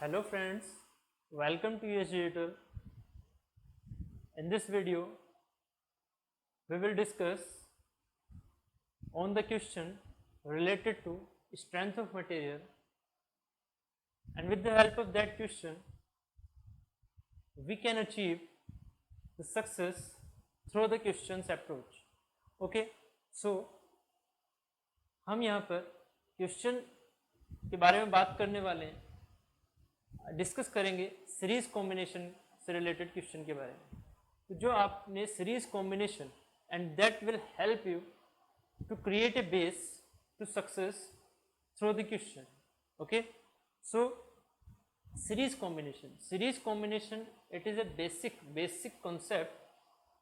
Hello friends, welcome to US Digital. In this video, we will discuss on the question related to strength of material, and with the help of that question, we can achieve the success through the questions approach. Okay, so हम यहाँ पर question के बारे में बात करने वाले हैं, डिस्कस करेंगे सीरीज कॉम्बिनेशन से रिलेटेड क्वेश्चन के बारे में। तो जो आपने series combination and that will help you to create a base to success through the question. Okay, so series combination it is a basic concept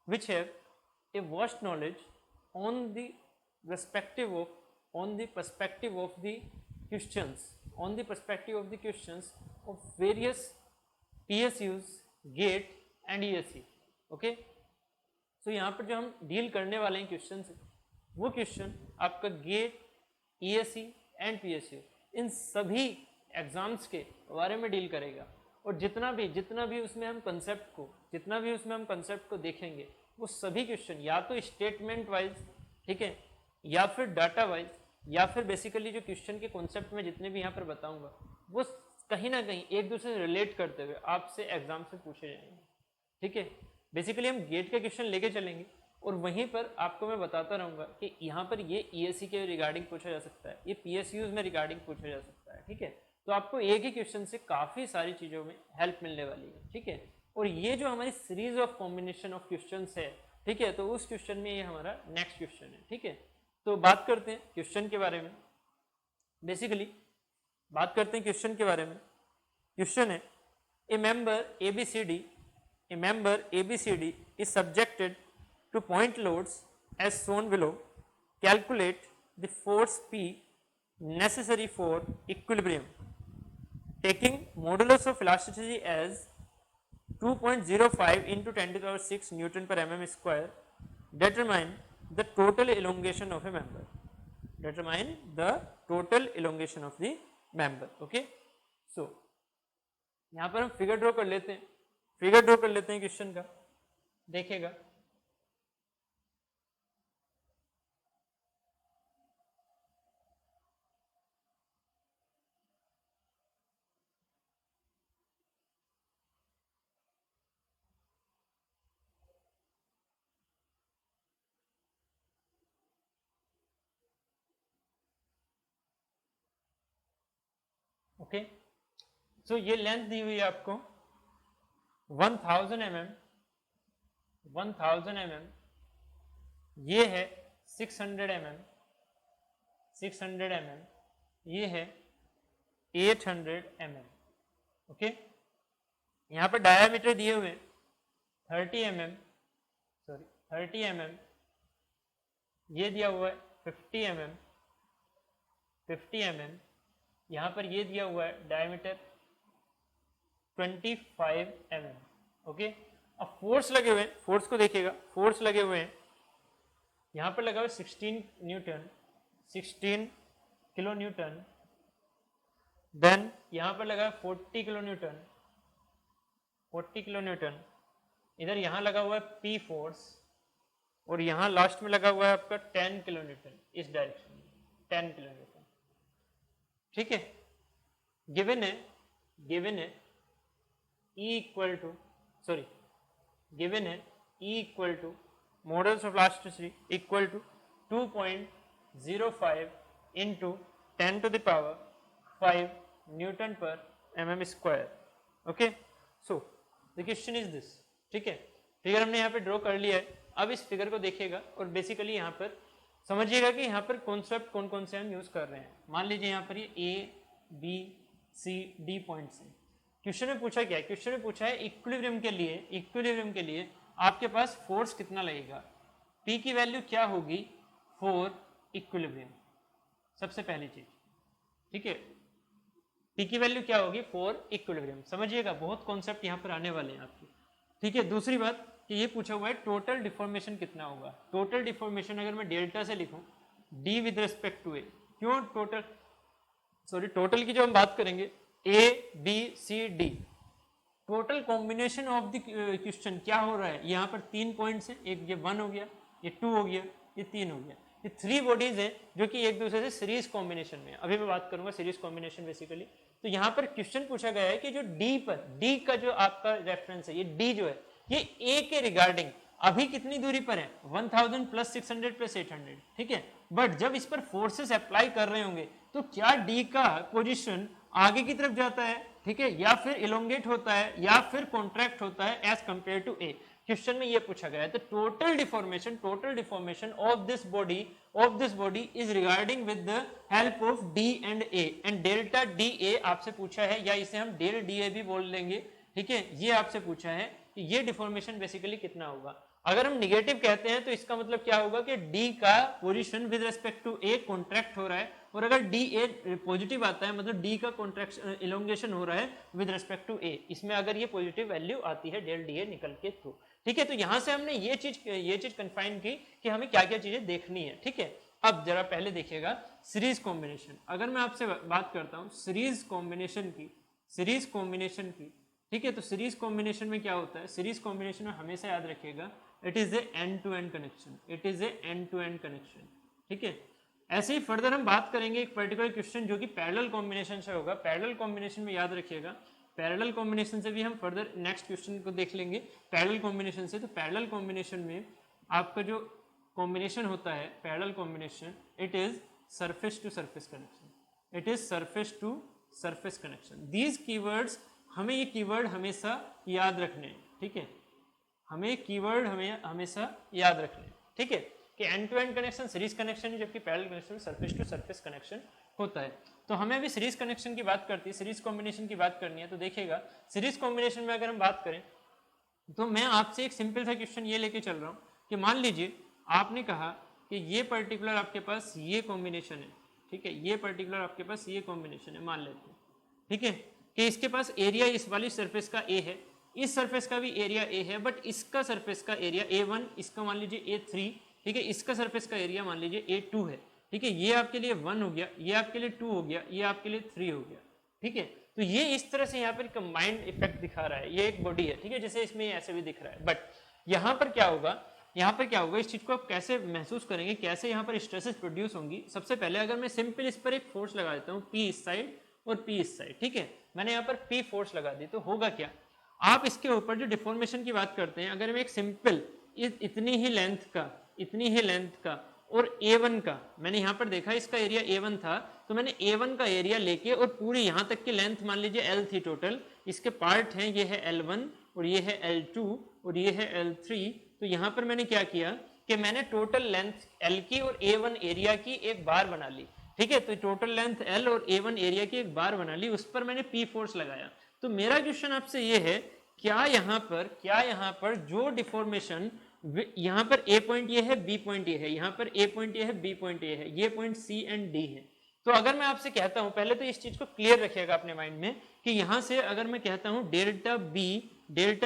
which have a vast knowledge on the perspective of the questions of various PSUs, GATE and ESE. Okay, so यहाँ पर जो हम deal करने वाले हैं question वो question आपका gate, ESE and PSU इन सभी एग्जाम्स के बारे में डील करेगा। और जितना भी उसमें हम कंसेप्ट को देखेंगे वो सभी क्वेश्चन या तो स्टेटमेंट वाइज, ठीक है, या फिर डाटा वाइज, या फिर बेसिकली जो क्वेश्चन के कॉन्सेप्ट में जितने भी यहाँ पर बताऊंगा वो कहीं ना कहीं एक दूसरे से रिलेट करते हुए आपसे एग्जाम से पूछे जाएंगे। ठीक है, बेसिकली हम गेट का क्वेश्चन लेके चलेंगे और वहीं पर आपको मैं बताता रहूँगा कि यहाँ पर ये ESE के रिगार्डिंग पूछा जा सकता है, ये PSUs में रिगार्डिंग पूछा जा सकता है। ठीक है, तो आपको एक ही क्वेश्चन से काफ़ी सारी चीज़ों में हेल्प मिलने वाली है। ठीक है, और ये जो हमारी series of combination of question है, ठीक है, तो उस क्वेश्चन में ये हमारा नेक्स्ट क्वेश्चन है। ठीक है, तो बात करते हैं क्वेश्चन के बारे में। बेसिकली बात करते हैं क्वेश्चन के बारे में। क्वेश्चन है ए member ABCD is subjected to point loads as shown below. Calculate the force P necessary for equilibrium. Taking modulus of elasticity as 2.05 into 10 to the power 6 Newton per mm square, determine the total elongation of a member. Okay, so यहाँ पर हम figure draw कर लेते हैं question का, देखेगा। Okay, सो ये length दी हुई है आपको 1000 mm, ये है 600 mm, ये है 800 mm। ओके, यहाँ पर डायामीटर दिए हुए 30 mm, ये दिया हुआ है 50 mm, यहाँ पर ये दिया हुआ है डायमीटर 25 mm। ओके, अब फोर्स लगे हुए हैं, फोर्स को देखिएगा, फोर्स लगे हुए हैं, यहाँ पर लगा हुआ 16 किलो न्यूटन, देन यहाँ पर लगा 40 किलो न्यूटन, इधर यहाँ लगा हुआ है P फोर्स, और यहाँ लास्ट में लगा हुआ है आपका 10 किलो न्यूटन, इस डायरेक्शन में 10 किलो न्यूटन। ठीक है, गिवन है E equal to modulus of elasticity equal to 2.05 into 10 to the power 5 Newton per mm square। Okay, so the question is this. ठीक है, फिगर हमने यहाँ पे ड्रॉ कर लिया है। अब इस फिगर को देखिएगा और बेसिकली यहाँ पर समझिएगा कि यहाँ पर कॉन्सेप्ट कौन से हम यूज कर रहे हैं। मान लीजिए यहाँ पर ये ABCD पॉइंट्स हैं। क्वेश्चन में पूछा क्या है? क्वेश्चन में पूछा है इक्विलिब्रियम के लिए आपके पास फोर्स कितना लगेगा, P की वैल्यू क्या होगी फॉर इक्विलिब्रियम, सबसे पहली चीज। ठीक है, P की वैल्यू क्या होगी फॉर इक्विलिब्रियम, समझिएगा बहुत कॉन्सेप्ट यहाँ पर आने वाले हैं आपके। ठीक है, दूसरी बात कि ये पूछा हुआ है टोटल डिफॉर्मेशन कितना होगा। टोटल डिफॉर्मेशन अगर मैं डेल्टा से लिखूं D with respect to A, क्यों टोटल की जो हम बात करेंगे A B C D, total combination of the question क्या हो रहा है, यहाँ पर 3 पॉइंट्स हैं, एक ये 1 हो गया, ये 2 हो गया, ये 3 हो गया, ये 3 बॉडीज हैं जो कि एक दूसरे से सीरीज कॉम्बिनेशन में है। अभी मैं बात करूंगा सीरीज कॉम्बिनेशन बेसिकली। तो यहाँ पर क्वेश्चन पूछा गया है कि जो डी पर, डी का जो आपका रेफरेंस है, ये डी जो है ये ए के रिगार्डिंग अभी कितनी दूरी पर है, 1000 प्लस 600 प्लस 800, ठीक है। बट जब इस पर फोर्सेस अप्लाई कर रहे होंगे तो क्या डी का पोजीशन आगे की तरफ जाता है, ठीक है, या फिर इलोंगेट होता है या फिर कॉन्ट्रैक्ट होता है as compare to A. Question में ये पूछा गया है। तो total deformation of this body is regarding with the help of D and A, and delta D A आपसे पूछा है, या इसे हम डेल डी ए भी बोल लेंगे, ठीक है। ये आपसे पूछा है कि ये डिफॉर्मेशन बेसिकली कितना होगा। अगर हम निगेटिव कहते हैं तो इसका मतलब क्या होगा कि डी का position with respect to A contract हो रहा है, और अगर डी ए पॉजिटिव आता है मतलब डी का कॉन्ट्रैक्शन इलोंगेशन हो रहा है विद रिस्पेक्ट टू ए। इसमें अगर ये पॉजिटिव वैल्यू आती है डेल डी ए निकल के थ्रू, ठीक है। तो यहां से हमने ये चीज कंफाइन की कि हमें क्या क्या चीजें देखनी है, ठीक है। अब जरा पहले देखिएगा सीरीज कॉम्बिनेशन। अगर मैं आपसे बात करता हूं सीरीज कॉम्बिनेशन की, ठीक है, तो सीरीज कॉम्बिनेशन में क्या होता है, सीरीज कॉम्बिनेशन में हमेशा याद रखिएगा it is a end to end connection, ठीक है। ऐसे ही फर्दर हम बात करेंगे एक पर्टिकुलर क्वेश्चन जो कि पैरेलल कॉम्बिनेशन से होगा। पैरेलल कॉम्बिनेशन में याद रखिएगा, पैरेलल कॉम्बिनेशन से भी हम फर्दर नेक्स्ट क्वेश्चन को देख लेंगे पैरेलल कॉम्बिनेशन से। तो पैरेलल कॉम्बिनेशन में आपका जो कॉम्बिनेशन होता है parallel combination, it is surface to surface connection, these keywords हमें ये कीवर्ड हमेशा याद रखने हैं, ठीक है। हमें कीवर्ड हमेशा याद रखने हैं, ठीक है, कि end to end connection series connection है, जबकि parallel connection surface to surface connection होता है। तो हमें अभी सीरीज कनेक्शन की बात करती है, सीरीज कॉम्बिनेशन की बात करनी है। तो देखिएगा सीरीज कॉम्बिनेशन में अगर हम बात करें तो मैं आपसे एक सिंपल सा क्वेश्चन ये लेके चल रहा हूँ कि मान लीजिए आपने कहा कि ये पर्टिकुलर आपके पास ये कॉम्बिनेशन है, ठीक है, ये पर्टिकुलर आपके पास ये कॉम्बिनेशन है मान लेते हैं, ठीक है, कि इसके पास एरिया इस वाली सरफेस का ए है, इस सरफेस का भी एरिया ए है, बट इसका सरफेस का एरिया A1, इसका मान लीजिए A3, ठीक है, इसका सरफेस का एरिया मान लीजिए A2 है, ठीक है। ये आपके लिए 1 हो गया, ये आपके लिए 2 हो गया, ये आपके लिए 3 हो गया, ठीक है। तो ये इस तरह से यहाँ पर कंबाइंड इफेक्ट दिखा रहा है, ये एक बॉडी है, ठीक है, जैसे इसमें ऐसे भी दिख रहा है। बट यहाँ पर क्या होगा, इस चीज को आप कैसे महसूस करेंगे, कैसे यहाँ पर स्ट्रेसेस प्रोड्यूस होंगी। सबसे पहले अगर मैं सिंपल इस पर एक फोर्स लगा देता हूँ, P इस साइड और P इस साइड, ठीक है, मैंने यहाँ पर P फोर्स लगा दी, तो होगा क्या, आप इसके ऊपर जो डिफॉर्मेशन की बात करते हैं, अगर मैं एक सिंपल इतनी ही लेंथ का और A1 का, मैंने यहाँ पर देखा इसका एरिया A1 था, तो मैंने A1 का एरिया लेके और पूरी यहाँ तक की लेंथ मान लीजिए L थी टोटल, इसके पार्ट हैं, ये है L1 और ये है L2 और ये है L3। तो यहाँ पर मैंने क्या किया कि मैंने टोटल लेंथ L की और A1 एरिया की एक बार बना ली, ठीक है। तो टोटल लेंथ L और A1 एरिया की एक बार बना ली, उस पर मैंने P फोर्स लगाया। तो मेरा क्वेश्चन आपसे ये है, क्या यहाँ पर जो डिफॉर्मेशन, यहाँ पर A पॉइंट ये है, B पॉइंट ये है, यहाँ पर A पॉइंट ये है, B पॉइंट ये है, ये पॉइंट C एंड D है। तो अगर मैं आपसे कहता हूँ, पहले तो इस चीज को क्लियर रखिएगा अपने माइंड में कि यहाँ से अगर मैं कहता हूँ delta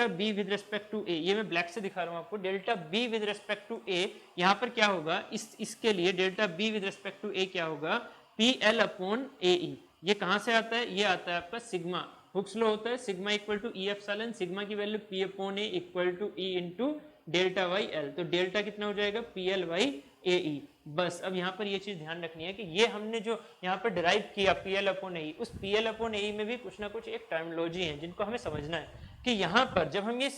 B with respect to A, ये मैं ब्लैक से दिखा रहा हूँ आपको, delta B with respect to A, यहाँ पर क्या होगा, इसके लिए delta B with respect to A क्या होगा, PL अपॉन AE। ये कहाँ से आता है, ये आता है आपका सिग्मा, हुक्स लॉ होता है, sigma equal to E epsilon, sigma की value P upon A equal to E into delta by L. तो डेल्टा कितना हो जाएगा, PL बाई AE। बस अब यहाँ पर ये चीज ध्यान रखनी है कि ये हमने जो यहाँ पर डिराइव किया PL अपॉन AE, उस PL अपॉन AE में भी कुछ ना कुछ एक टर्मिनोलॉजी है जिनको हमें समझना है कि यहाँ पर जब हम ये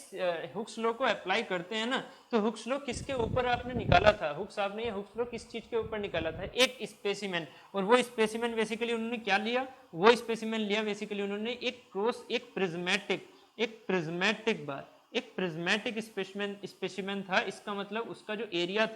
हुक्स लॉ को अप्लाई करते हैं ना, तो हुक्स लॉ किसके ऊपर आपने निकाला था, आपने ये हुक्स लॉ किस चीज के ऊपर निकाला था, एक स्पेसिमेन। और वो स्पेसिमेन बेसिकली उन्होंने क्या लिया, वो स्पेसिमेन लिया बेसिकली उन्होंने एक प्रिज्मेटिक स्पेसिमेन था। इसका मतलब उसका जो एरिया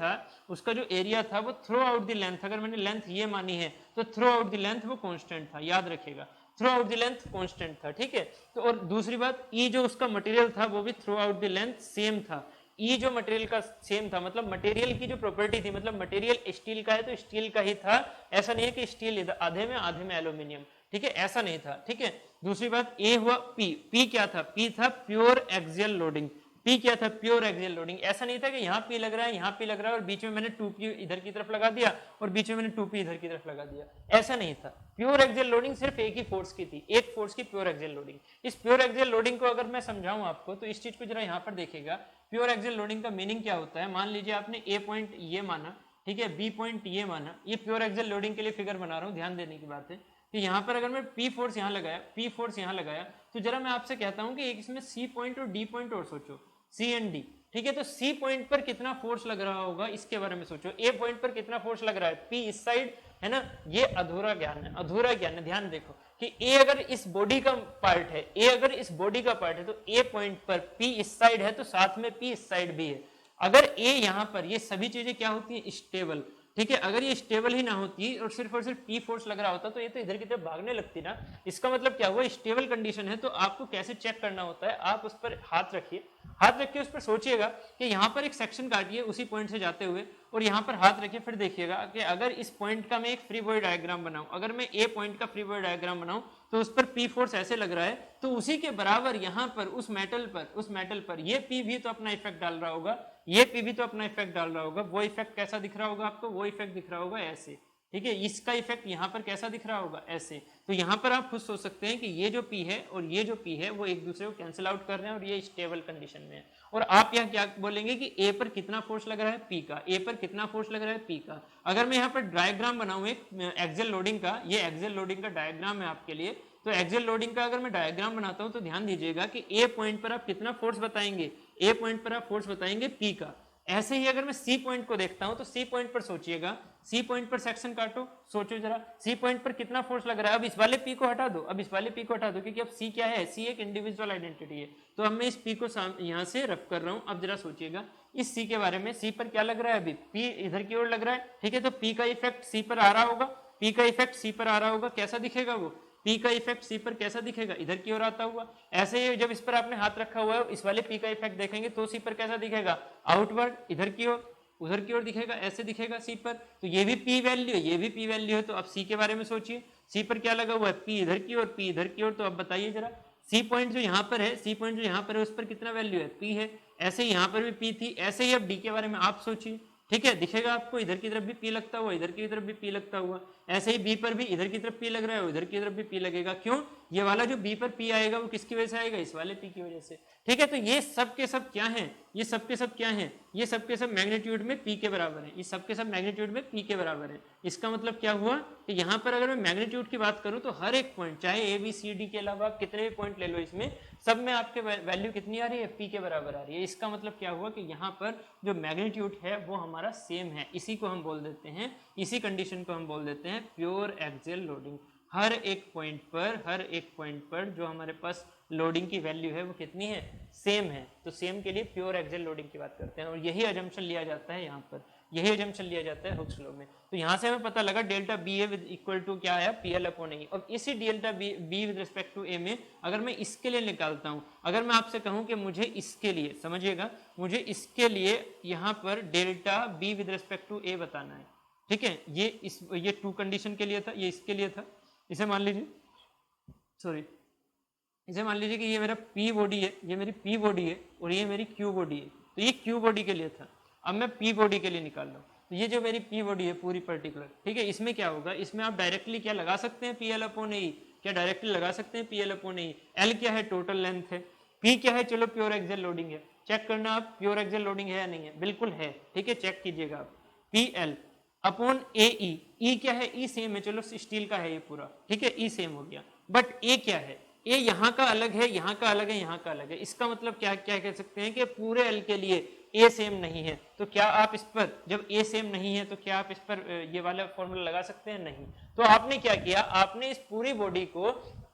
था वो थ्रू आउट द लेंथ, अगर मैंने लेंथ ये मानी है तो थ्रू आउट द लेंथ वो कांस्टेंट था, याद रखिएगा, through out the length constant था, ठीक है। तो और दूसरी बात, ई जो उसका मटेरियल था वो भी through out the length same था। ई जो मटेरियल का सेम था, मतलब मटेरियल की जो प्रॉपर्टी थी, मतलब मटेरियल स्टील का है तो स्टील का ही था, ऐसा नहीं है कि स्टील आधे में एल्यूमिनियम, ठीक है, ऐसा नहीं था, ठीक है। दूसरी बात, ए हुआ पी क्या था, पी था प्योर एक्सियल लोडिंग, P क्या था, प्योर एक्सियल लोडिंग। ऐसा नहीं था कि यहाँ P लग रहा है, यहाँ P लग रहा है और बीच में मैंने 2P इधर की तरफ लगा दिया और बीच में मैंने 2P इधर की तरफ लगा दिया, ऐसा नहीं था। प्योर एक्सियल लोडिंग सिर्फ एक ही फोर्स की थी, एक फोर्स की प्योर एक्सियल लोडिंग। इस प्योर एक्सियल लोडिंग को अगर मैं समझाऊं आपको तो इस चीज को जरा यहाँ पर देखिएगा। प्योर एक्सियल लोडिंग का मीनिंग क्या होता है, मान लीजिए आपने A पॉइंट ये माना, ठीक है, B पॉइंट ये माना, ये प्योर एक्सियल लोडिंग के लिए फिगर बना रहा हूँ, ध्यान देने की बात है कि यहाँ पर अगर मैं P फोर्स यहाँ लगाया, P फोर्स यहाँ लगाया, तो जरा मैं आपसे कहता हूँ कि एक इसमें C पॉइंट और D पॉइंट और सोचो, C एंड D, ठीक है। तो C पॉइंट पर कितना फोर्स लग रहा होगा इसके बारे में सोचो। A पॉइंट पर कितना फोर्स लग रहा है, P इस साइड है ना, ये अधूरा ज्ञान है, अधूरा ज्ञान है। ध्यान देखो कि A अगर इस बॉडी का पार्ट है, A अगर इस बॉडी का पार्ट है तो A पॉइंट पर P इस साइड है तो साथ में P इस साइड भी है। अगर A यहाँ पर, ये सभी चीजें क्या होती है, स्टेबल, ठीक है। अगर ये स्टेबल ही ना होती और सिर्फ P फोर्स लग रहा होता तो ये तो इधर की तरफ भागने लगती ना। इसका मतलब क्या हुआ, स्टेबल कंडीशन है तो आपको कैसे चेक करना होता है, आप उस पर हाथ रखिए, हाथ रखिए उस पर सोचिएगा कि यहाँ पर एक सेक्शन काटिए उसी पॉइंट से जाते हुए और यहाँ पर हाथ रखिए, फिर देखिएगा कि अगर इस पॉइंट का मैं एक फ्री बॉडी डायग्राम बनाऊं, अगर मैं A पॉइंट का फ्री बॉडी डायग्राम बनाऊं तो उस पर P फोर्स ऐसे लग रहा है, तो उसी के बराबर यहाँ पर उस मेटल पर ये P भी तो अपना इफेक्ट डाल रहा होगा, ये P भी तो अपना इफेक्ट डाल रहा होगा। वो इफेक्ट कैसा दिख रहा होगा आपको, वो इफेक्ट दिख रहा होगा ऐसे, ठीक है। इसका इफेक्ट यहाँ पर कैसा दिख रहा होगा, ऐसे। तो यहाँ पर आप खुद सोच सकते हैं कि ये जो P है और ये जो P है वो एक दूसरे को कैंसिल आउट कर रहे हैं और ये स्टेबल कंडीशन में है। और आप यहाँ क्या बोलेंगे कि A पर कितना फोर्स लग रहा है, P का, A पर कितना फोर्स लग रहा है, P का। अगर मैं यहाँ पर डायग्राम बनाऊं एक एक्सियल लोडिंग का, ये एक्सियल लोडिंग का डायग्राम है आपके लिए, तो एक्सियल लोडिंग का अगर मैं डायग्राम बनाता हूं तो ध्यान दीजिएगा कि A पॉइंट पर आप कितना फोर्स बताएंगे, A पॉइंट पर आप फोर्स बताएंगे P का। ऐसे ही अगर मैं C पॉइंट को देखता हूं तो C पॉइंट पर सोचिएगा, C पॉइंट पर सेक्शन काटो, सोचो जरा C पॉइंट पर कितना फोर्स लग रहा है। अब इस वाले P को हटा दो, अब इस वाले P को हटा दो, क्योंकि अब C क्या है, C एक इंडिविजुअल आइडेंटिटी है। तो अब मैं इस P को यहाँ से रफ कर रहा हूं। अब जरा सोचिएगा इस C के बारे में, C पर क्या लग रहा है, अभी P इधर की ओर लग रहा है, ठीक है। तो P का इफेक्ट C पर आ रहा होगा, P का इफेक्ट C पर आ रहा होगा, कैसा दिखेगा वो, P का इफेक्ट C पर कैसा दिखेगा, इधर की ओर आता हुआ। ऐसे ही जब इस पर आपने हाथ रखा हुआ है, इस वाले P का इफेक्ट देखेंगे तो C पर कैसा दिखेगा, आउटवर्ड, इधर की ओर, उधर की ओर दिखेगा, ऐसे दिखेगा C पर। तो ये भी P वैल्यू है, ये भी P वैल्यू है। तो अब C के बारे में सोचिए, C पर क्या लगा हुआ है, P इधर की ओर, P इधर की ओर। तो अब बताइए जरा, C पॉइंट जो यहाँ पर है, C पॉइंट जो यहाँ पर है उस पर कितना वैल्यू है, P है। ऐसे ही यहाँ पर भी P थी। ऐसे ही अब D के बारे में आप सोचिए, ठीक है, दिखेगा आपको, इधर की तरफ भी P लगता हुआ, इधर की तरफ भी P लगता हुआ। ऐसे ही B पर भी इधर की तरफ P लग रहा है, उधर की तरफ भी P लगेगा। क्यों, ये वाला जो B पर P आएगा वो किसकी वजह से आएगा, इस वाले P की वजह से, ठीक है। तो ये सब के सब क्या हैं, ये सब के सब क्या हैं, ये सब के सब मैग्नीट्यूड में P के बराबर है, ये सब के सब मैग्नीट्यूड में P के बराबर है। इसका मतलब क्या हुआ कि यहाँ पर अगर मैं मैग्नीट्यूड की बात करूँ तो हर एक पॉइंट, चाहे A B C D के अलावा आप कितने भी पॉइंट ले लो, इसमें सब में आपके वैल्यू कितनी आ रही है, P के बराबर आ रही है। इसका मतलब क्या हुआ कि यहाँ पर जो मैग्नीट्यूड है वो हमारा सेम है। इसी को हम बोल देते हैं, इसी कंडीशन को हम बोल देते हैं प्योर एक्सियल लोडिंग। हर एक पॉइंट पर जो हमारे पास लोडिंग की वैल्यू है वो कितनी है, सेम है। तो सेम के लिए प्योर एक्सियल लोडिंग की बात करते हैं और यही अजम्पशन लिया जाता है यहाँ पर, यही अजम्पशन लिया जाता है हुक्स लॉ में। तो यहाँ से हमें पता लगा delta B A with equal to क्या है, पी एल अपॉन ए। और इसी delta B with respect to A में अगर मैं इसके लिए निकालता हूँ, अगर मैं आपसे कहूँ कि मुझे इसके लिए, समझिएगा, मुझे इसके लिए यहाँ पर delta B with respect to A बताना है, ठीक है। ये टू कंडीशन के लिए था, ये इसके लिए था। इसे मान लीजिए, सॉरी, इसे मान लीजिए कि ये मेरा P बॉडी है, ये मेरी P बॉडी है और ये मेरी Q बॉडी है। तो ये Q बॉडी के लिए था, अब मैं P बॉडी के लिए निकाल रहा हूँ। तो ये जो मेरी P बॉडी है पूरी पर्टिकुलर, ठीक है, इसमें क्या होगा, इसमें आप डायरेक्टली क्या लगा सकते हैं, PL अपॉन ए। क्या डायरेक्टली लगा सकते हैं PL अपॉन ए। L क्या है, टोटल लेंथ है। P क्या है, चलो प्योर एक्सियल लोडिंग है। चेक करना आप प्योर एक्सियल लोडिंग है या नहीं है, बिल्कुल है, ठीक है, चेक कीजिएगा आप। PL अपॉन AE, E क्या है, E सेम है, चलो स्टील का है ये पूरा, ठीक है, E सेम हो गया। बट A क्या है, ए यहाँ का अलग है, यहाँ का अलग है, यहाँ का अलग है। इसका मतलब क्या क्या कह सकते हैं कि पूरे एल के लिए ए सेम नहीं है। तो क्या आप इस पर, जब ए सेम नहीं है तो क्या आप इस पर ये वाला फॉर्मूला लगा सकते हैं, नहीं। तो आपने क्या किया, आपने इस पूरी बॉडी को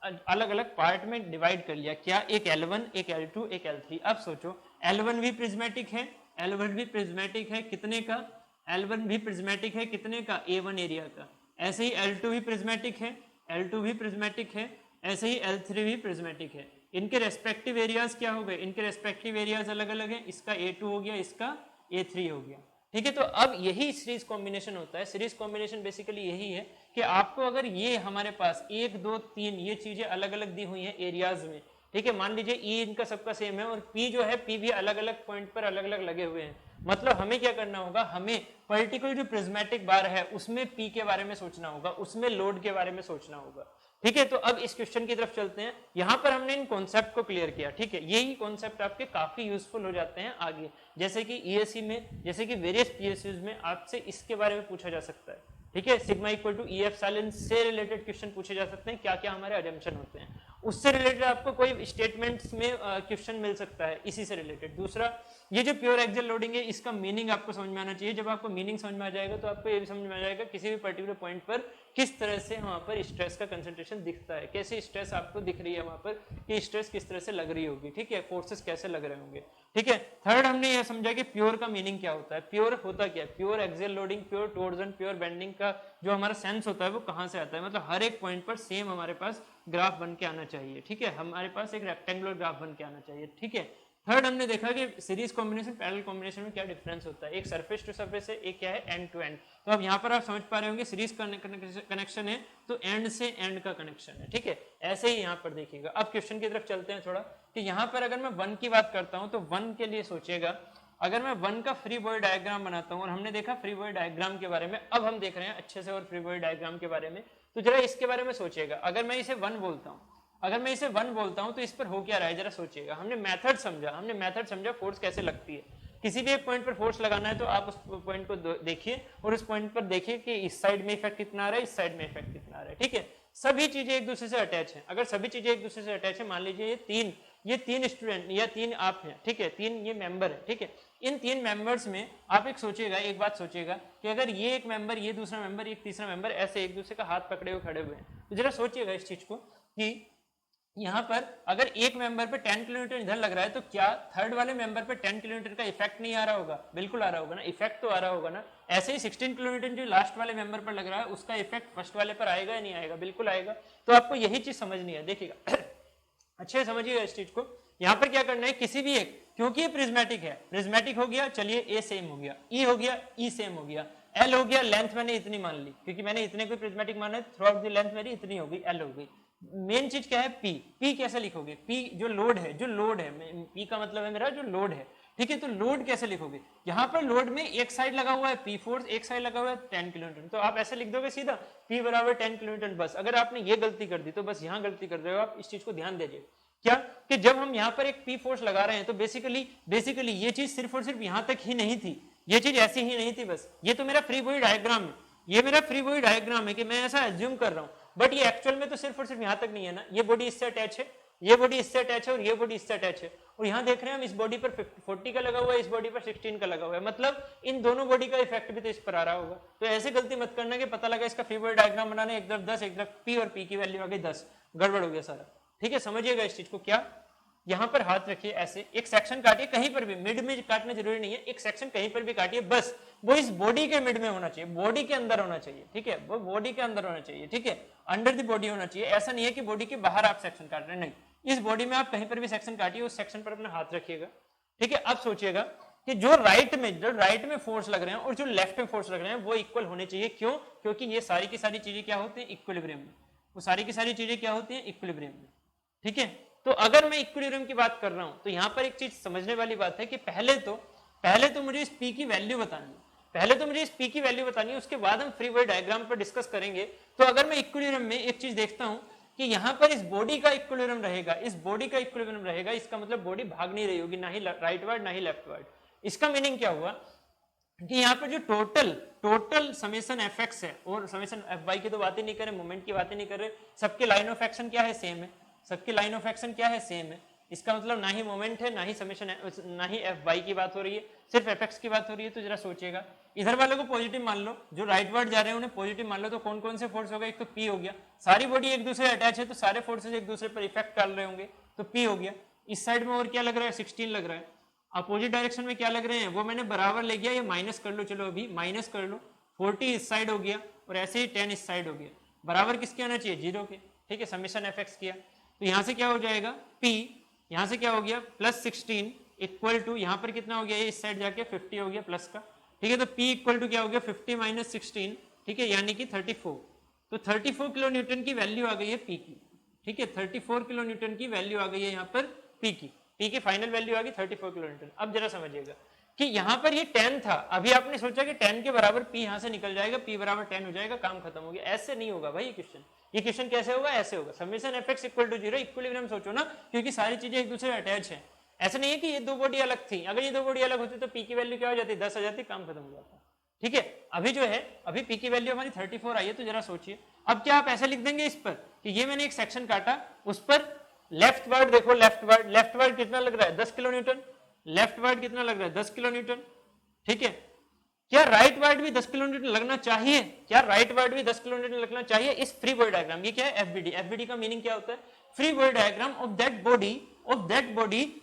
अलग अलग पार्ट में डिवाइड कर लिया। क्या, एक L1, एक L2, एक L3। अब सोचो L1 भी प्रिज्मेटिक है, L1 भी प्रिज्मेटिक है, कितने का, L1 भी प्रिज्मेटिक है, कितने का, A1 एरिया का। ऐसे ही L2 भी प्रिज्मेटिक है, L2 भी प्रिज्मेटिक है, ऐसे ही L3 भी प्रिज्मेटिक है। इनके रेस्पेक्टिव एरियाज क्या हो गए, इनके रेस्पेक्टिव एरियाज अलग अलग हैं। इसका A2 हो गया, इसका A3 हो गया, ठीक है। तो अब यही सीरीज कॉम्बिनेशन होता है। सीरीज कॉम्बिनेशन बेसिकली यही है कि आपको अगर ये हमारे पास 1 2 3 ये चीजें अलग अलग दी हुई हैं एरियाज में, ठीक है, मान लीजिए ई इनका सबका सेम है और पी जो है, पी भी अलग अलग पॉइंट पर अलग अलग लगे हुए हैं, मतलब हमें क्या करना होगा, हमें पर्टिकुलर जो प्रिज्मेटिक बार है उसमें पी के बारे में सोचना होगा, उसमें लोड के बारे में सोचना होगा। ठीक है, तो अब इस क्वेश्चन की तरफ चलते हैं। यहां पर हमने इन कॉन्सेप्ट को क्लियर किया। ठीक है, यही कॉन्सेप्ट आपके काफी यूजफुल हो जाते हैं आगे, जैसे कि ईएससी में, जैसे कि वेरियस पीएसयूज में आपसे इसके बारे में पूछा जा सकता है। ठीक है, sigma equal to E epsilon से रिलेटेड क्वेश्चन पूछे जा सकते हैं, क्या क्या हमारे अजम्पशन होते हैं, उससे रिलेटेड आपको कोई स्टेटमेंट्स में क्वेश्चन मिल सकता है इसी से रिलेटेड। दूसरा, ये जो प्योर एक्सियल लोडिंग है इसका मीनिंग आपको समझ में आना चाहिए। जब आपको मीनिंग समझ में आ जाएगा तो आपको ये भी समझ में आ जाएगा किसी भी पर्टिकुलर पॉइंट पर किस तरह से वहां पर स्ट्रेस का कंसंट्रेशन दिखता है, कैसे स्ट्रेस आपको दिख रही है वहां पर, कि स्ट्रेस किस तरह से लग रही होगी। ठीक है, फोर्सेस कैसे लग रहे होंगे। ठीक है, थर्ड हमने यह समझा कि प्योर का मीनिंग क्या होता है, प्योर होता क्या है, pure axial loading, pure torsion, pure bending का जो हमारा सेंस होता है वो कहां से आता है, मतलब हर एक पॉइंट पर सेम हमारे पास ग्राफ बन के आना चाहिए। ठीक है, हमारे पास एक रेक्टेंगुलर ग्राफ बन के आना चाहिए। ठीक है, थर्ड हमने देखा कि सीरीज कॉम्बिनेशन पैरेलल कॉम्बिनेशन में क्या डिफरेंस होता है, एक सरफेस टू सरफेस है, एक क्या है एंड टू एंड। तो अब यहाँ पर आप समझ पा रहे होंगे सीरीज कनेक्शन है तो एंड से एंड का कनेक्शन है। ठीक है, ऐसे ही यहाँ पर देखिएगा। अब क्वेश्चन की तरफ चलते हैं थोड़ा, कि यहाँ पर अगर मैं वन की बात करता हूँ तो वन के लिए सोचिएगा, अगर मैं वन का फ्री बॉडी डायग्राम बनाता हूँ, और हमने देखा फ्री बॉडी डायग्राम के बारे में, अब हम देख रहे हैं अच्छे से और फ्री बॉडी डायग्राम के बारे में, तो जरा इसके बारे में सोचिएगा। अगर मैं इसे वन बोलता हूँ, अगर मैं इसे वन बोलता हूं तो इस पर हो क्या रहा है जरा सोचिएगा। हमने मेथड समझा फोर्स कैसे लगती है। किसी भी एक पॉइंट पर फोर्स लगाना है तो आप उस पॉइंट को देखिए और उस पॉइंट पर देखिए कि इस साइड में इफेक्ट कितना आ रहा है, इस साइड में इफेक्ट कितना आ रहा है। ठीक है, सभी चीजें एक दूसरे से अटैच है। अगर सभी चीजें एक दूसरे से अटैच है, मान लीजिए ये तीन स्टूडेंट या तीन आप हैं, ठीक है, तीन ये मेंबर है। ठीक है, इन तीन मेंबर्स में आप एक सोचिएगा, एक बात सोचिएगा कि अगर ये एक मेंबर, ये दूसरा मेंबर, एक तीसरा मेंबर ऐसे एक दूसरे का हाथ पकड़े हुए खड़े हुए हैं, तो जरा सोचिएगा इस चीज को कि यहाँ पर अगर एक मेंबर पे 10 किलोमीटर इधर लग रहा है तो क्या थर्ड वाले मेंबर पे 10 किलोमीटर का इफेक्ट नहीं आ रहा होगा? बिल्कुल आ रहा होगा ना, इफेक्ट तो आ रहा होगा ना। ऐसे ही 16 किलोमीटर जो लास्ट वाले मेंबर पर लग रहा है उसका इफेक्ट फर्स्ट वाले पर आएगा या नहीं आएगा? बिल्कुल आएगा। तो आपको यही चीज समझनी है, देखिएगा अच्छे से समझिएगा इस चीज को। यहाँ पर क्या करना है, किसी भी एक, क्योंकि ये प्रिज्मेटिक है, प्रिज्मेटिक हो गया, चलिए ए सेम हो गया, ई हो गया, ई सेम हो गया, एल हो गया, लेंथ मैंने इतनी मान ली क्योंकि मैंने इतने को प्रिज्मेटिक माना है, थ्रू आउट द लेंथ मेरी इतनी हो गई, एल हो गई। मेन चीज क्या है, पी। पी कैसे लिखोगे? पी जो लोड है, पी का मतलब है मेरा जो लोड है। ठीक है, तो लोड कैसे लिखोगे? यहाँ पर लोड में एक साइड लगा हुआ है पी फोर्स, एक साइड लगा हुआ है 10 किलोमीटर, तो आप ऐसे लिख दोगे सीधा पी बराबर 10 किलोमीटर। बस अगर आपने ये गलती कर दी तो बस यहाँ गलती कर रहे हो आप, इस चीज को ध्यान दीजिए। क्या कि जब हम यहाँ पर एक पी फोर्स लगा रहे हैं तो बेसिकली ये चीज सिर्फ और सिर्फ यहाँ तक ही नहीं थी, ये चीज ऐसी ही नहीं थी बस। ये तो मेरा फ्री बॉडी डायग्राम है, ये मेरा फ्री बॉडी डायग्राम है कि मैं ऐसा एज्यूम कर रहा हूँ, बट ये एक्चुअल में तो सिर्फ और सिर्फ यहाँ तक नहीं है ना। ये बॉडी इससे अटैच है, ये बॉडी इससे अटैच है और ये बॉडी इससे अटैच है, और यहाँ देख रहे हैं हम इस बॉडी पर 40 का लगा हुआ है, इस बॉडी पर 16 का लगा हुआ है, मतलब इन दोनों बॉडी का इफेक्ट भी तो इस पर आ रहा होगा। तो ऐसे गलती मत करना कि पता लगा इसका फ्री बॉडी डायग्राम बनाने एक तरफ 10, एक तरफ पी और पी की वैल्यू आ गई 10, गड़बड़ हो गया सारा। ठीक है, समझिएगा इस चीज को। क्या यहाँ पर हाथ रखिए, ऐसे एक सेक्शन काटिए, कहीं पर भी, मिड में काटना जरूरी नहीं है, एक सेक्शन कहीं पर भी काटिए, बस वो इस बॉडी के मिड में होना चाहिए, बॉडी के अंदर होना चाहिए। ठीक है, वो बॉडी के अंदर होना चाहिए। ठीक है, अंडर द बॉडी होना चाहिए। ऐसा नहीं है कि बॉडी के बाहर आप सेक्शन काट रहे हैं, नहीं, इस बॉडी में आप कहीं पर भी सेक्शन काटिए, उस सेक्शन पर अपना हाथ रखिएगा। ठीक है, अब सोचिएगा कि जो राइट में फोर्स लग रहे हैं और जो लेफ्ट में फोर्स लग रहे हैं वो इक्वल होने चाहिए। क्यों? क्योंकि ये सारी की सारी चीजें क्या होती है, इक्विलिब्रियम में। वो सारी की सारी चीजें क्या होती है, इक्विलिब्रियम में। ठीक है, तो अगर मैं इक्विलिब्रियम की बात कर रहा हूं तो यहां पर एक चीज समझने वाली बात है कि पहले तो मुझे इस पी की वैल्यू बतानी है, उसके बाद हम फ्री बॉडी डायग्राम पर डिस्कस करेंगे। तो अगर मैं इक्विलिब्रियम में एक चीज देखता हूं कि यहां पर इस बॉडी का इक्विलिब्रियम रहेगा, इसका मतलब बॉडी भाग नहीं रही होगी, ना ही राइट वर्ड ना ही लेफ्ट वर्ड। इसका मीनिंग क्या हुआ कि यहाँ पर जो टोटल समेशन एफ एक्स है और समेशन एफ वाई की तो बात ही नहीं कर रहे, मोमेंट की बात ही नहीं कर रहे, सबके लाइन ऑफ एक्शन क्या है, सेम है। सबकी लाइन ऑफ एक्शन क्या है, सेम है। इसका मतलब ना ही मोमेंट है, ना ही समेशन, ना ही एफ वाई की बात हो रही है, सिर्फ एफ एक्स की बात हो रही है। तो जरा सोचिएगा, इधर वालों को पॉजिटिव मान लो, जो राइट वर्ड जा रहे हैं उन्हें पॉजिटिव मान लो, तो कौन कौन से फोर्स होगा, एक तो पी हो गया, सारी बॉडी एक दूसरे अटैच है तो सारे फोर्सेज एक दूसरे पर इफेक्ट डाल रहे होंगे, तो पी हो गया। इस साइड में और क्या लग रहा है, 16 लग रहा है। अपोजिट डायरेक्शन में क्या लग रहे हैं वो मैंने बराबर ले गया, ये माइनस कर लो, चलो अभी माइनस कर लो, 40 इस साइड हो गया और ऐसे ही 10 इस साइड हो गया, बराबर किसके आना चाहिए, 0 के। ठीक है, समेशन एफ एक्स किया तो यहाँ से क्या हो जाएगा, P, यहाँ से क्या हो गया प्लस 16 इक्वल टू, यहाँ पर कितना हो गया, ये इस साइड जाके 50 हो गया प्लस का। ठीक है, तो P इक्वल टू क्या हो गया, 50 माइनस 16, ठीक है, यानी कि 34। तो 34 किलो न्यूटन की वैल्यू आ गई है P की। ठीक है, 34 किलो न्यूटन की वैल्यू आ गई है यहाँ पर P की फाइनल वैल्यू आ गई 34 किलो न्यूटन। अब जरा समझिएगा कि यहाँ पर ये 10 था, अभी आपने सोचा कि 10 के बराबर P यहाँ से निकल जाएगा, P बराबर 10 हो जाएगा, काम खत्म हो गया। ऐसे नहीं होगा भाई ये क्वेश्चन कैसे होगा, ऐसे होगा summation fx equal to 0, equilibrium सोचो ना, क्योंकि सारी चीजें एक दूसरे अटैच है। ऐसा नहीं है कि ये दो बॉडी अलग थी, अगर ये दो बॉडी अलग होती तो P की वैल्यू क्या हो जाती, 10 आ जाती, काम खत्म हो जाता। ठीक है, अभी जो है अभी P की वैल्यू हमारी 34 आई है, तो जरा सोचिए अब क्या आप ऐसा लिख देंगे इस पर कि ये मैंने एक सेक्शन काटा, उस पर लेफ्ट वर्ड देखो, लेफ्ट वर्ड कितना लग रहा है 10 किलो न्यूटन, लेफ्ट वर्ड कितना लग रहा है 10 किलो न्यूटन। ठीक है, क्या राइट वर्ड भी 10 किलो न्यूटन लगना चाहिए, क्या राइट वर्ड भी 10 किलो न्यूटन लगना चाहिए इस फ्री बॉडी डायग्राम। ये क्या है एफबीडी, एफबीडी का मीनिंग क्या होता है, free body diagram of that body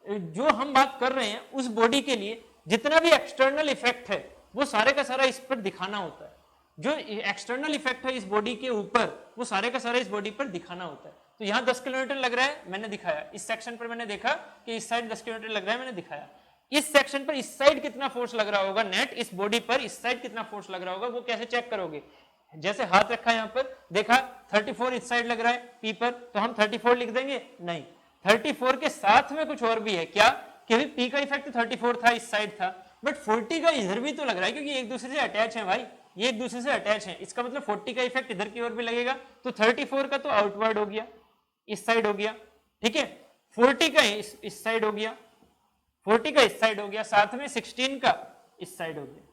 जो हम बात कर रहे हैं उस बॉडी के लिए जितना भी एक्सटर्नल इफेक्ट है वो सारे का सारा इस पर दिखाना होता है। जो एक्सटर्नल इफेक्ट है इस बॉडी के ऊपर वो सारे का सारा इस बॉडी पर दिखाना होता है। तो यहाँ 10 किलोमीटर लग रहा है, मैंने दिखाया, इस सेक्शन पर मैंने देखा कि इस साइड 10 किलोमीटर लग रहा है, मैंने दिखाया। इस सेक्शन पर इस साइड कितना फोर्स लग रहा होगा नेट, इस बॉडी पर इस साइड कितना फोर्स लग रहा होगा, वो कैसे चेक करोगे, जैसे हाथ रखा यहाँ पर देखा 34 इस साइड लग रहा है P पर, तो हम 34 लिख देंगे, नहीं 34 के साथ में कुछ और भी है, क्या कि P का इफेक्ट 34 था, इस साइड था, बट 40 का इधर भी तो लग रहा है, क्योंकि एक दूसरे से अटैच है भाई, ये एक दूसरे से अटैच है, इसका मतलब 40 का इफेक्ट इधर की ओर भी लगेगा, तो 34 का तो आउटवर्ड हो गया, इस साइड हो गया। ठीक है, 40 का इस साइड हो गया, 40 का इस साइड हो गया, साथ में 16 का इस साइड हो गया।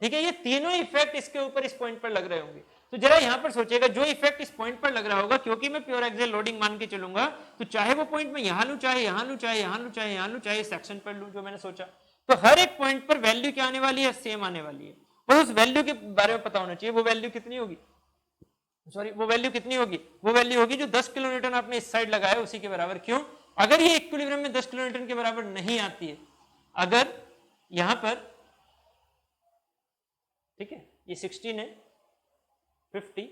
ठीक है, ये तीनों इफेक्ट इसके ऊपर इस पॉइंट पर लग रहे होंगे। तो जरा यहां पर सोचिएगा, जो इफेक्ट इस पॉइंट पर लग रहा होगा, क्योंकि मैं प्योर एक्सियल लोडिंग मान के चलूंगा, तो चाहे वो पॉइंट मैं यहां लूं, चाहे यहां लूं, चाहे यहां लूं, चाहे यहां लूं, चाहे सेक्शन पर लूं, जो मैंने सोचा, तो हर एक पॉइंट पर वैल्यू क्या आने वाली है, सेम आने वाली है। पर उस वैल्यू के बारे में पता होना चाहिए, वो वैल्यू कितनी होगी, सॉरी वो वैल्यू कितनी होगी, वो वैल्यू होगी जो 10 किलो न्यूटन आपने इस साइड लगाया उसी के बराबर। क्यों, अगर ये इक्विलिब्रियम में 10 किलो न्यूटन के बराबर नहीं आती है, अगर यहां पर, ठीक है ये 16 है 50,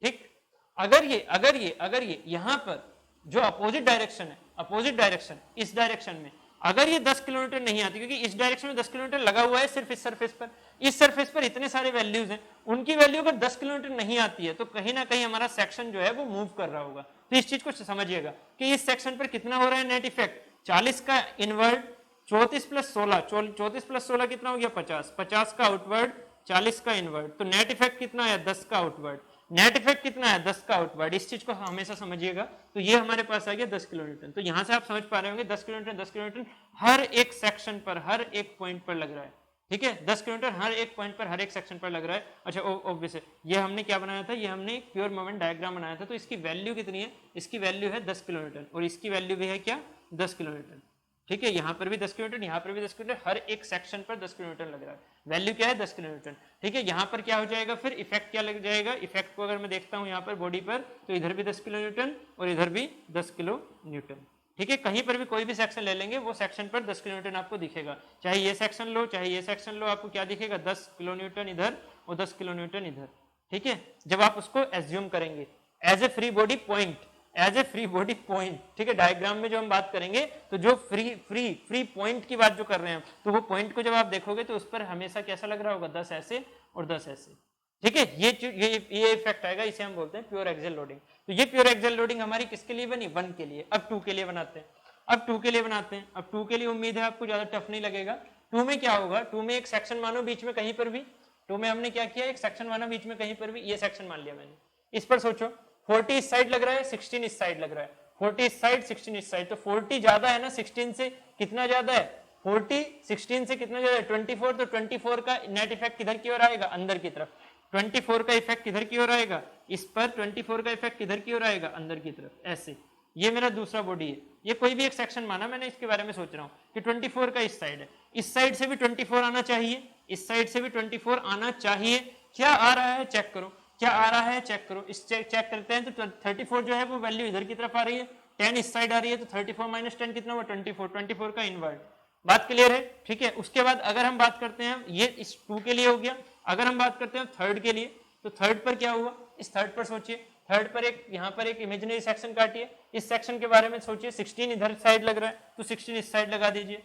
ठीक, अगर ये यहां पर जो अपोजिट डायरेक्शन है, अपोजिट डायरेक्शन इस डायरेक्शन में अगर ये 10 किलोमीटर नहीं आती, क्योंकि इस डायरेक्शन में 10 किलोमीटर लगा हुआ है सिर्फ इस सरफेस पर, इस सरफेस पर इतने सारे वैल्यूज हैं, उनकी वैल्यू अगर 10 किलोमीटर नहीं आती है तो कहीं ना कहीं हमारा सेक्शन जो है वो मूव कर रहा होगा। तो इस चीज को समझिएगा कि इस सेक्शन पर कितना हो रहा है नेट इफेक्ट, 40 का इनवर्ड, 34 प्लस 16, 34 प्लस 16 कितना हो गया 50, 50 का आउटवर्ड, 40 का इनवर्ड, तो नेट इफेक्ट कितना आया 10 का आउटवर्ड, नेट इफेक्ट कितना है 10 का आउटवर्ड। इस चीज को हमेशा समझिएगा। तो ये हमारे पास आ गया 10 किलो न्यूटन। तो यहां से आप समझ पा रहे होंगे 10 किलो न्यूटन, 10 किलो न्यूटन हर एक सेक्शन पर, हर एक पॉइंट पर लग रहा है। ठीक है, 10 किलो न्यूटन हर एक पॉइंट पर, हर एक सेक्शन पर लग रहा है। अच्छा ऑब्वियस है, ये हमने क्या बनाया था, ये हमने एक प्योर मोमेंट डायग्राम बनाया था। तो इसकी वैल्यू कितनी है, इसकी वैल्यू है 10 किलो न्यूटन और इसकी वैल्यू भी है क्या 10 किलो न्यूटन। ठीक है, यहाँ पर भी 10 किलोमीटर, यहाँ पर भी 10 किलोमीटर, हर एक सेक्शन पर 10 किलोमीटर लग रहा है, वैल्यू क्या है 10 किलोमीटर। ठीक है, यहाँ पर क्या हो जाएगा फिर इफेक्ट क्या लग जाएगा, इफेक्ट को अगर मैं देखता हूँ यहाँ पर बॉडी पर, तो इधर भी 10 किलो न्यूटन और इधर भी 10 किलो न्यूटन। ठीक है, कहीं पर भी कोई भी सेक्शन ले लेंगे वो सेक्शन पर 10 किलो न्यूटन आपको दिखेगा, चाहे ये सेक्शन लो चाहे ये सेक्शन लो, आपको क्या दिखेगा 10 किलो न्यूटन इधर और 10 किलो न्यूटन इधर। ठीक है, जब आप उसको एज्यूम करेंगे as a free body point, as a free body point. ठीक है, डायग्राम में जो हम बात करेंगे तो जो फ्री पॉइंट की बात जो कर रहे हैं, तो वो पॉइंट को जब आप देखोगे तो उस पर हमेशा कैसा लग रहा होगा 10 ऐसे और 10 ऐसे। ठीक है, ये इफेक्ट आएगा, इसे हम बोलते हैं प्योर एक्सियल लोडिंग। तो ये प्योर एक्सियल लोडिंग हमारी किसके लिए बनी, 1 के लिए। अब 2 के लिए बनाते हैं, अब 2 के लिए बनाते हैं। अब 2 के लिए उम्मीद है आपको ज्यादा टफ नहीं लगेगा। 2 में क्या होगा, 2 में एक सेक्शन मानो बीच में कहीं पर भी, 2 में हमने क्या किया, एक सेक्शन माना बीच में कहीं पर भी, ये सेक्शन मान लिया मैंने। इस पर सोचो 40 इस साइड लग रहा है, 16 इस साइड लग रहा है, 40 इस साइड 16 इस साइड, तो 40 ज्यादा है ना 16 से, कितना ज्यादा है 40 16 से कितना ज्यादा है 24, तो 24 का नेट इफेक्ट किधर की ओर आएगा, अंदर की तरफ। 24 का इफेक्ट किधर की ओर आएगा, इस पर 24 का इफेक्ट किधर की ओर आएगा, अंदर की तरफ, ऐसे। ये मेरा दूसरा बॉडी है, ये कोई भी एक सेक्शन माना मैंने, इसके बारे में सोच रहा हूँ कि 24 का इस साइड है, इस साइड से भी 24 आना चाहिए, इस साइड से भी 24 आना चाहिए। क्या आ रहा है चेक करो, क्या आ रहा है चेक करो, इस चेक करते हैं तो 34 जो है वो वैल्यू इधर की तरफ आ रही है, 10 इस साइड आ रही है, तो 34 माइनस 10 कितना हुआ 24, 24 का इनवर्ड। बात क्लियर है, ठीक है। उसके बाद अगर हम बात करते हैं, ये इस 2 के लिए हो गया, अगर हम बात करते हैं थर्ड के लिए, तो थर्ड पर क्या हुआ, इस थर्ड पर सोचिए, थर्ड पर एक यहाँ पर एक इमेजिनरी सेक्शन काटिए, इस सेक्शन के बारे में सोचिए, 16 इधर साइड लग रहा है तो 16 इस साइड लगा दीजिए,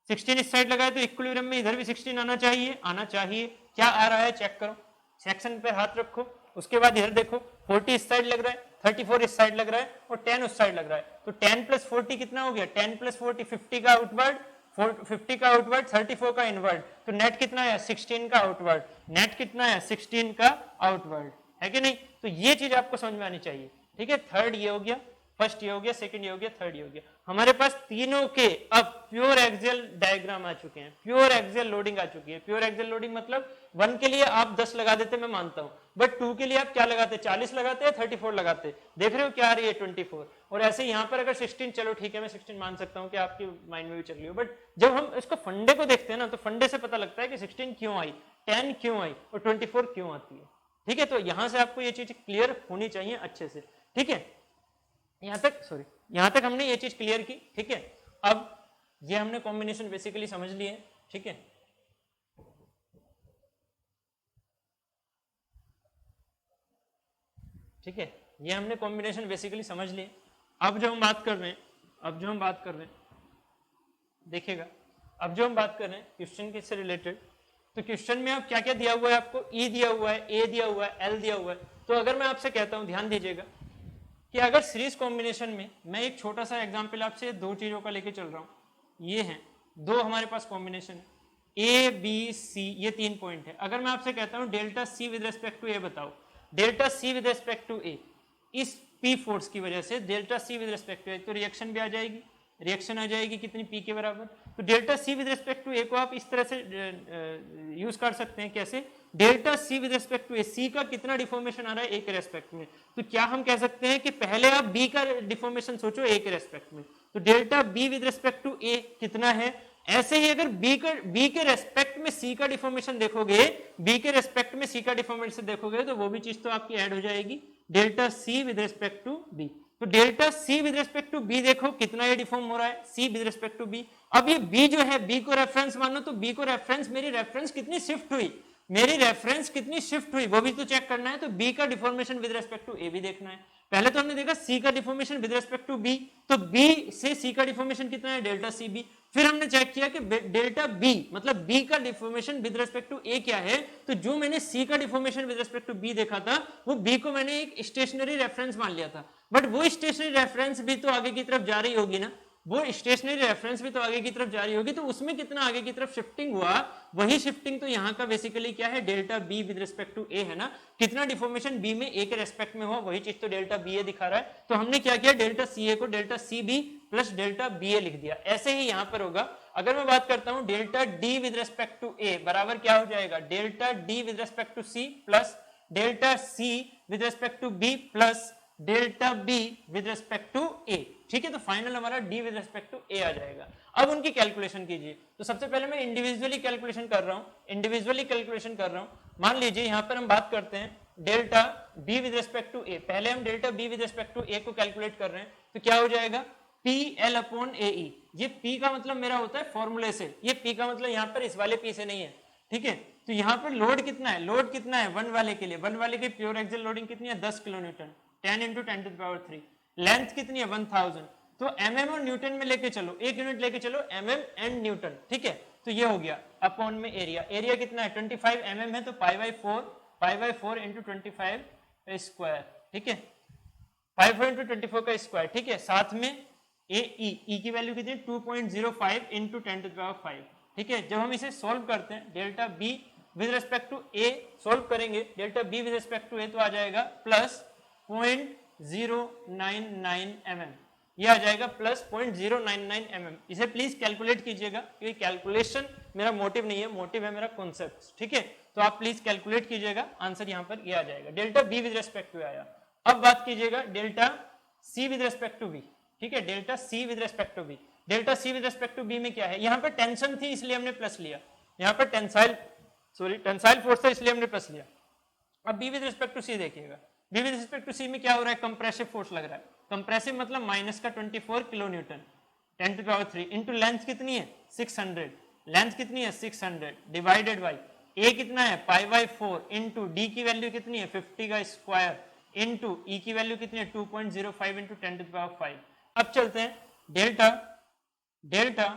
16 इस साइड लगाए तो इक्विलिब्रियम में इधर भी 16 आना चाहिए, आना चाहिए। क्या आ रहा है चेक करो, सेक्शन पे हाथ रखो, उसके बाद इधर देखो 40 इस साइड लग रहा है, 34 इस साइड लग रहा है और 10 उस साइड लग रहा है। तो 10 प्लस 40 कितना हो गया, 10 प्लस 40 50 का आउटवर्ड, 50 का आउटवर्ड, 34 का इनवर्ड, तो नेट कितना है 16 का आउटवर्ड, नेट कितना है 16 का आउटवर्ड, है कि नहीं। तो ये चीज आपको समझ में आनी चाहिए, ठीक है। थर्ड ये हो गया, फर्स्ट ये हो गया, सेकंड ये हो गया, थर्ड ये हो गया। हमारे पास तीनों के अब प्योर एक्सियल डायग्राम आ चुके हैं, प्योर एक्सियल लोडिंग आ चुकी है। प्योर एक्सियल लोडिंग मतलब 1 के लिए आप 10 लगा देते मैं मानता हूं, बट 2 के लिए आप क्या लगाते, 40 लगाते हैं, 34 लगाते। देख रहे हो क्या आ रही है 24। और ऐसे यहाँ पर अगर 16, चलो ठीक है मैं 16 मान सकता हूँ कि आपके माइंड में भी चल रही हो, बट जब हम इसको फंडे को देखते हैं ना, तो फंडे से पता लगता है कि 16 क्यों आई, 10 क्यों आई और 24 क्यों आती है, ठीक है। तो यहां से आपको ये चीज क्लियर होनी चाहिए अच्छे से, ठीक है। यहां तक हमने ये चीज क्लियर की, ठीक है। अब ये हमने कॉम्बिनेशन बेसिकली समझ लिए, ठीक है। ठीक है, ये हमने कॉम्बिनेशन बेसिकली समझ लिए। अब जो हम बात कर रहे हैं, देखिएगा, अब जो हम बात कर रहे हैं क्वेश्चन के से रिलेटेड, तो क्वेश्चन में अब क्या क्या दिया हुआ है आपको, ई दिया हुआ है, ए दिया हुआ है, एल दिया हुआ है। तो अगर मैं आपसे कहता हूं, ध्यान दीजिएगा कि अगर सीरीज कॉम्बिनेशन में, मैं एक छोटा सा एग्जांपल आपसे दो चीजों का लेके चल रहा हूं, ये हैं दो हमारे पास कॉम्बिनेशन, ए बी सी, ये 3 पॉइंट है। अगर मैं आपसे कहता हूं delta C with respect to A बताओ, delta C with respect to A, इस पी फोर्स की वजह से delta C with respect to A, तो रिएक्शन भी आ जाएगी, रिएक्शन आ जाएगी कितनी, पी के बराबर। तो delta C with respect to A को आप इस तरह से यूज कर सकते हैं, कैसे, delta C with respect to A, C का कितना डिफॉर्मेशन आ रहा है ए के रेस्पेक्ट में, तो क्या हम कह सकते हैं कि पहले आप बी का डिफॉर्मेशन सोचो ए के रेस्पेक्ट में, तो delta B with respect to A कितना है। ऐसे ही अगर बी के रेस्पेक्ट में सी का डिफॉर्मेशन देखोगे, बी के रेस्पेक्ट में सी का डिफॉर्मेशन देखोगे, तो वो भी चीज तो आपकी ऐड हो जाएगी, delta C with respect to B. तो delta C with respect to B देखो कितना ये डिफॉर्म हो रहा है, C with respect to B. अब ये बी जो है, बी को रेफरेंस मानो, तो बी को रेफरेंस, मेरी रेफरेंस कितनी शिफ्ट हुई, मेरी रेफरेंस कितनी शिफ्ट हुई वो भी तो चेक करना है। तो बी का deformation with respect to A भी देखना है। पहले तो हमने देखा सी का deformation with respect to B, तो बी से सी का डिफॉर्मेशन कितना है, डेल्टा सी बी। फिर हमने चेक किया कि डेल्टा बी मतलब बी का deformation with respect to A क्या है, तो जो मैंने सी का deformation with respect to B देखा था, वो बी को मैंने एक स्टेशनरी रेफरेंस मान लिया था, बट वो स्टेशनरी रेफरेंस भी तो आगे की तरफ जा रही होगी ना, वो स्टेशनरी रेफरेंस भी तो आगे की तरफ जा रही होगी, तो उसमें कितना आगे की तरफ शिफ्टिंग हुआ, वही शिफ्टिंग तो यहाँ का बेसिकली क्या है, delta B with respect to A है ना, कितना डिफॉर्मेशन बी में ए के रेस्पेक्ट में हो, वही चीज तो डेल्टा बी ए दिखा रहा है। तो हमने क्या किया, डेल्टा सी ए को delta C B plus delta B A लिख दिया। ऐसे ही यहाँ पर होगा, अगर मैं बात करता हूँ delta D with respect to A बराबर क्या हो जाएगा, delta D with respect to C plus delta C with respect to B plus delta B with respect to A, ठीक है। तो फाइनल हमारा D with respect to A आ जाएगा। अब उनकी कैलकुलेशन कीजिए। तो सबसे पहले मैं इंडिविजुअली कैलकुलेशन कर रहा हूं, मान लीजिए यहां पर हम बात करते हैं delta B with respect to A. पहले हम delta B with respect to A को कैलकुलेट कर रहे हैं, तो क्या हो जाएगा, P L upon A E. ये पी का मतलब मेरा होता है फॉर्मूले से, ये पी का मतलब यहाँ पर इस वाले पी से नहीं है, ठीक है। तो यहाँ पर लोड कितना है, वन वाले के लिए, वन वाले की प्योर एक्सियल लोडिंग कितनी है, 10 किलो न्यूटन, 10 × 10⁻³ लेंथ कितनी है 1000। तो mm और न्यूटन में लेके चलो, एक यूनिट लेके चलो mm एंड न्यूटन, ठीक है। तो ये हो गया अपॉन में एरिया, एरिया कितना है 25 mm है, तो पाई4 × 25 स्क्वायर, ठीक है, 5 × 24 का स्क्वायर, ठीक है। साथ में ई की वैल्यू कितनी 2.05 × 10⁵, ठीक है। जब हम इसे सॉल्व करते हैं, delta B with respect to A solve करेंगे, delta B with respect to A तो आ जाएगा प्लस 0.099 mm, ये आ जाएगा प्लस 0.099 mm। इसे प्लीज कैलकुलेट कीजिएगा, क्योंकि कैलकुलेशन मेरा मोटिव नहीं है, मोटिव है मेरा कॉन्सेप्ट, ठीक है। तो आप प्लीज कैलकुलेट कीजिएगा, आंसर यहाँ पर ये आ जाएगा, delta B with respect to आया। अब बात कीजिएगा delta C with respect to B, ठीक है, delta C with respect to B. Delta C with respect to B में क्या है, यहाँ पर टेंशन थी इसलिए हमने प्लस लिया, यहाँ पर टेंसाइल फोर्स था इसलिए हमने प्लस लिया। अब बी विद रेस्पेक्ट टू सी देखिएगा, बी विद रिस्पेक्ट टू सी में क्या हो रहा है, कंप्रेसिव फोर्स लग रहा है, कंप्रेसिव मतलब माइनस का 24 किलो न्यूटन 10⁻³ इंटू लेंथ कितनी है 600, लेंथ कितनी है 600 डिवाइडेड बाई ए कितना है पाई/4 इंटू डी की वैल्यू कितनी है 50 का स्क्वायर इंटू ई की वैल्यू कितनी है 2.05 × 10⁵। अब चलते हैं delta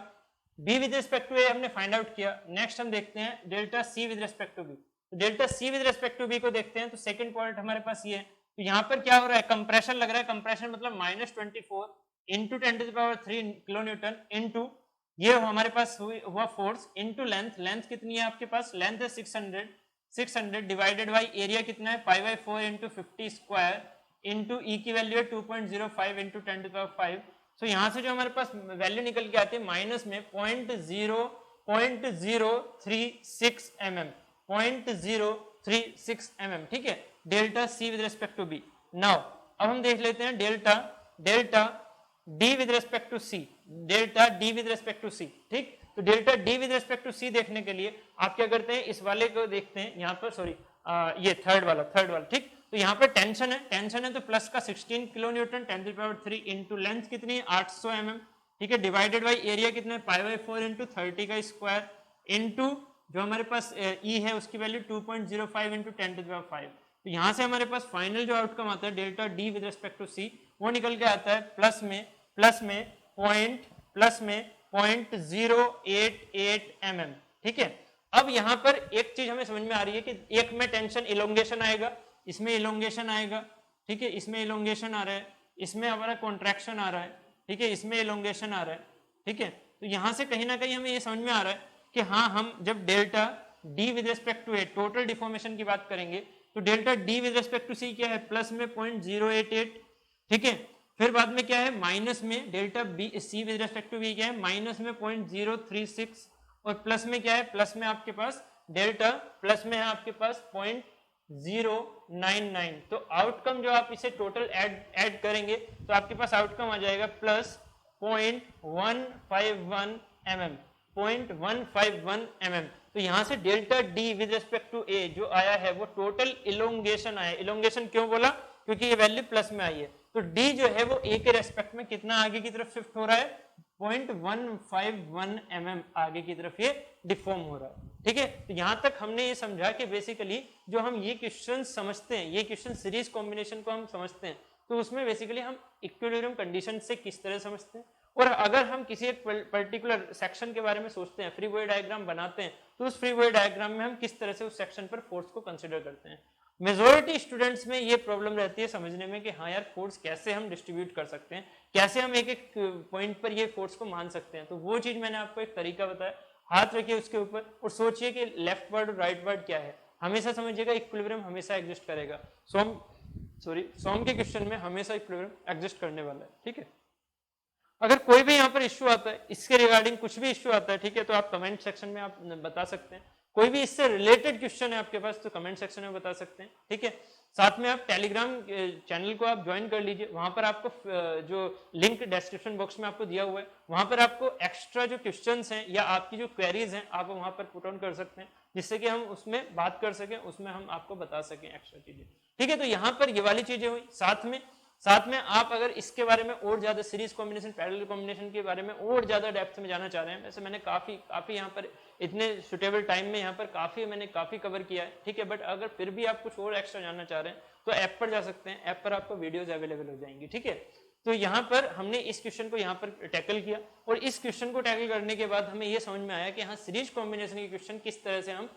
B with respect to A हमने फाइंड आउट किया। नेक्स्ट हम देखते हैं delta C with respect to B. तो delta C with respect to B को देखते हैं। तो सेकंड पॉइंट हमारे पास ये है, तो यहाँ पर क्या हो रहा है, कंप्रेशन लग रहा है, कंप्रेशन मतलब -24 इंटू 10⁻³ किलो न्यूटन इंटू ये हमारे पास हुआ फोर्स इंटू लेंथ, लेंथ कितनी है आपके पास, लेंथ है 600 डिवाइडेड बाई एरिया कितना है π/4 इंटू 50 स्क्वायर इंटू ई की वैल्यू है 2.05 इंटू 10⁵। तो यहाँ से जो हमारे पास वैल्यू निकल के आती है माइनस में 0.036 mm, 0.036 mm, ठीक है, delta C with respect to B. Now अब हम देख लेते हैं delta D with respect to C, delta D with respect to C, ठीक। तो delta D with respect to C देखने के लिए आप क्या करते हैं, इस वाले को देखते हैं यहाँ पर, सॉरी ये थर्ड वाला, ठीक। तो यहाँ पर टेंशन है तो प्लस का 16 किलो न्यूटन 10⁻³ इंटू लेंथ कितनी है 800 mm, ठीक है, डिवाइडेड बाई एरिया कितना है π/4 इंटू 30 का स्क्वायर इंटू जो हमारे पास ई है उसकी वैल्यू 2.05 इंटू 10⁵। तो यहाँ से हमारे पास फाइनल जो आउटकम आता है delta D with respect to C वो निकल के आता है प्लस में 0.088 mm, ठीक है। अब यहाँ पर एक चीज हमें समझ में आ रही है कि एक में टेंशन इलोंगेशन आएगा, इसमें इलोंगेशन आएगा, ठीक है, इसमें इलोंगेशन आ रहा है, इसमें हमारा कॉन्ट्रैक्शन आ रहा है, ठीक है, इसमें इलोंगेशन आ रहा है, ठीक है। तो यहाँ से कहीं ना कहीं हमें ये समझ में आ रहा है कि हाँ, हम जब delta D with respect to A total deformation की बात करेंगे तो delta D with respect to C क्या है, प्लस में 0.088, ठीक है, फिर बाद में क्या है माइनस में delta B C with respect to B क्या है माइनस में 0.036 और प्लस में क्या है, प्लस में आपके पास डेल्टा प्लस में है आपके पास 0.099। तो आउटकम जो आप इसे टोटल ऐड करेंगे तो आपके पास आउटकम आ जाएगा प्लस 0.151 mm, 0.151 mm। तो यहां से delta D with respect to A जो आया है वो टोटल इलोंगेशन आया। इलोंगेशन क्यों बोला, क्योंकि ये वैल्यू प्लस में आई है। तो डी जो है वो ए के रेस्पेक्ट में कितना आगे की तरफ शिफ्ट हो रहा है, 0.151 mm आगे की तरफ ये डिफॉर्म हो रहा है, ठीक है। तो यहां तक हमने ये समझा कि बेसिकली जो हम ये क्वेश्चन समझते हैं, ये क्वेश्चन सीरीज कॉम्बिनेशन को हम समझते हैं तो उसमें बेसिकली हम इक्विलिब्रियम कंडीशन से किस तरह समझते हैं, और अगर हम किसी एक पर्टिकुलर सेक्शन के बारे में सोचते हैं, फ्री बॉडी डायग्राम बनाते हैं, तो उस फ्री बॉडी डायग्राम में हम किस तरह से उस सेक्शन पर फोर्स को कंसिडर करते हैं। मेजॉरिटी स्टूडेंट्स में ये प्रॉब्लम रहती है समझने में कि हाँ यार फोर्स कैसे हम डिस्ट्रीब्यूट कर सकते हैं, कैसे हम एक एक पॉइंट पर ये फोर्स को मान सकते हैं। तो वो चीज मैंने आपको एक तरीका बताया, हाथ रखिए उसके ऊपर और सोचिए कि लेफ्ट वर्ड और राइट वर्ड क्या है। हमेशा समझिएगा इक्विलिब्रियम हमेशा एग्जिस्ट करेगा। सोम के क्वेश्चन में हमेशा इक्विलिब्रियम एग्जिस्ट करने वाला है, ठीक है। अगर कोई भी यहाँ पर इश्यू आता है, इसके रिगार्डिंग कुछ भी इश्यू आता है, ठीक है, तो आप कमेंट सेक्शन में आप बता सकते हैं। कोई भी इससे रिलेटेड क्वेश्चन है आपके पास तो कमेंट सेक्शन में बता सकते हैं, ठीक है। साथ में आप टेलीग्राम चैनल को आप ज्वाइन कर लीजिए, वहां पर आपको जो लिंक डिस्क्रिप्शन बॉक्स में आपको दिया हुआ है, वहां पर आपको एक्स्ट्रा जो क्वेश्चंस हैं या आपकी जो क्वेरीज हैं आप वहां पर पुट ऑन कर सकते हैं, जिससे कि हम उसमें बात कर सकें, उसमें हम आपको बता सकें एक्स्ट्रा चीजें, ठीक है। तो यहाँ पर ये वाली चीजें हुई। साथ में आप अगर इसके बारे में और ज्यादा सीरीज कॉम्बिनेशन, पैरेलल कॉम्बिनेशन के बारे में और ज्यादा डेप्थ में जाना चाह रहे हैं, वैसे मैंने काफी यहाँ पर इतने सुटेबल टाइम में यहाँ पर मैंने काफी कवर किया है, ठीक है। बट अगर फिर भी आप कुछ और एक्स्ट्रा जानना चाह रहे हैं तो ऐप पर जा सकते हैं, ऐप पर आपको वीडियोज अवेलेबल हो जाएंगी, ठीक है। तो यहाँ पर हमने इस क्वेश्चन को यहाँ पर टैकल किया और इस क्वेश्चन को टैकल करने के बाद हमें ये समझ में आया कि हाँ सीरीज कॉम्बिनेशन के क्वेश्चन किस तरह से हम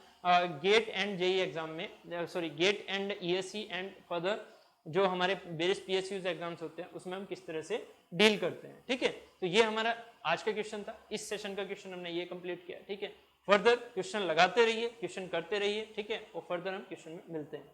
गेट एंड जेई एग्जाम में, sorry GATE and ESC and further जो हमारे वेरियस पीएसयूज एग्जाम्स होते हैं उसमें हम किस तरह से डील करते हैं, ठीक है। तो ये हमारा आज का क्वेश्चन था, इस सेशन का क्वेश्चन हमने ये कंप्लीट किया, ठीक है। फर्दर क्वेश्चन लगाते रहिए, क्वेश्चन करते रहिए, ठीक है, और फर्दर हम क्वेश्चन में मिलते हैं।